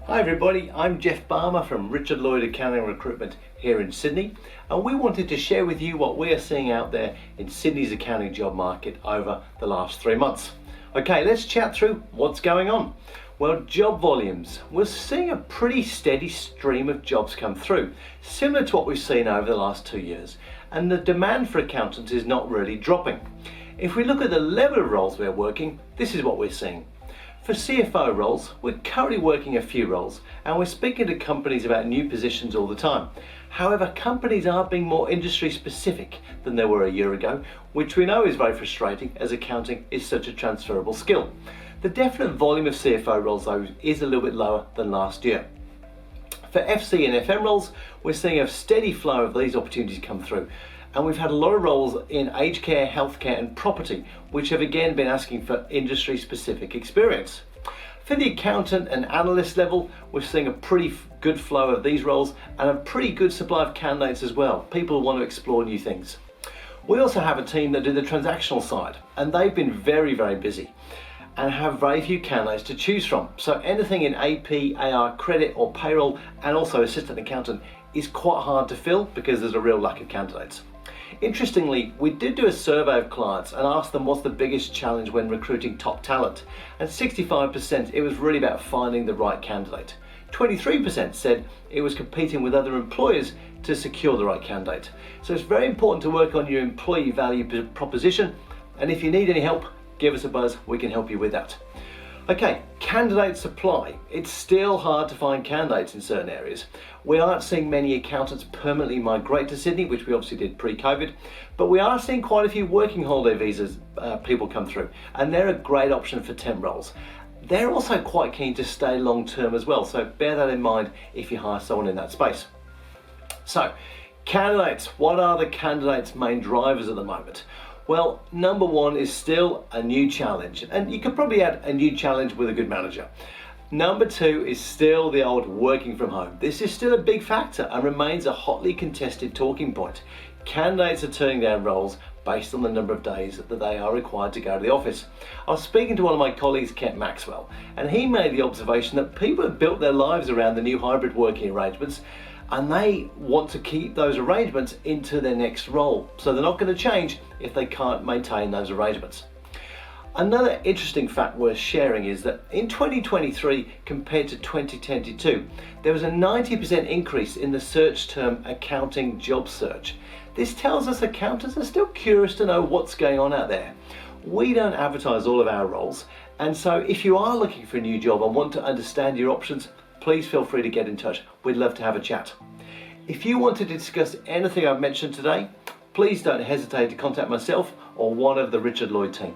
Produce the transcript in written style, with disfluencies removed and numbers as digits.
Hi everybody, I'm Geoff Balmer from Richard Lloyd Accounting and Recruitment here in Sydney, and we wanted to share with you what we are seeing out there in Sydney's accounting job market over the last 3 months. Okay, let's chat through what's going on. Well, job volumes. We're seeing a pretty steady stream of jobs come through, similar to what we've seen over the last 2 years, and the demand for accountants is not really dropping. If we look at the level of roles we're working, this is what we're seeing. For CFO roles, we're currently working a few roles and we're speaking to companies about new positions all the time. However, companies are being more industry specific than they were a year ago, which we know is very frustrating as accounting is such a transferable skill. The definite volume of CFO roles though is a little bit lower than last year. For FC and FM roles, we're seeing a steady flow of these opportunities come through. And we've had a lot of roles in aged care, healthcare and property, which have again been asking for industry specific experience. For the accountant and analyst level, we're seeing a pretty good flow of these roles and a pretty good supply of candidates as well, people who want to explore new things. We also have a team that do the transactional side, and they've been very busy and have very few candidates to choose from. So anything in AP, AR, credit or payroll and also assistant accountant is quite hard to fill because there's a real lack of candidates. Interestingly, we did do a survey of clients and asked them what's the biggest challenge when recruiting top talent, and 65% it was really about finding the right candidate. 23% said it was competing with other employers to secure the right candidate. So it's very important to work on your employee value proposition, and if you need any help, give us a buzz, we can help you with that. Okay, candidate supply. It's still hard to find candidates in certain areas. We aren't seeing many accountants permanently migrate to Sydney, which we obviously did pre-COVID, but we are seeing quite a few working holiday visas people come through, and they're a great option for temp roles. They're also quite keen to stay long term as well, so bear that in mind if you hire someone in that space. So, candidates, what are the candidates' main drivers at the moment? Well, number one is still a new challenge, and you could probably add a new challenge with a good manager. Number two is still the old working from home. This is still a big factor and remains a hotly contested talking point. Candidates are turning down roles based on the number of days that they are required to go to the office. I was speaking to one of my colleagues, Kent Maxwell, and he made the observation that people have built their lives around the new hybrid working arrangements, and they want to keep those arrangements into their next role. So they're not going to change if they can't maintain those arrangements. Another interesting fact worth sharing is that in 2023 compared to 2022, there was a 90% increase in the search term accounting job search. This tells us accountants are still curious to know what's going on out there. We don't advertise all of our roles, and so if you are looking for a new job and want to understand your options, please feel free to get in touch. We'd love to have a chat. If you want to discuss anything I've mentioned today, please don't hesitate to contact myself or one of the Richard Lloyd team.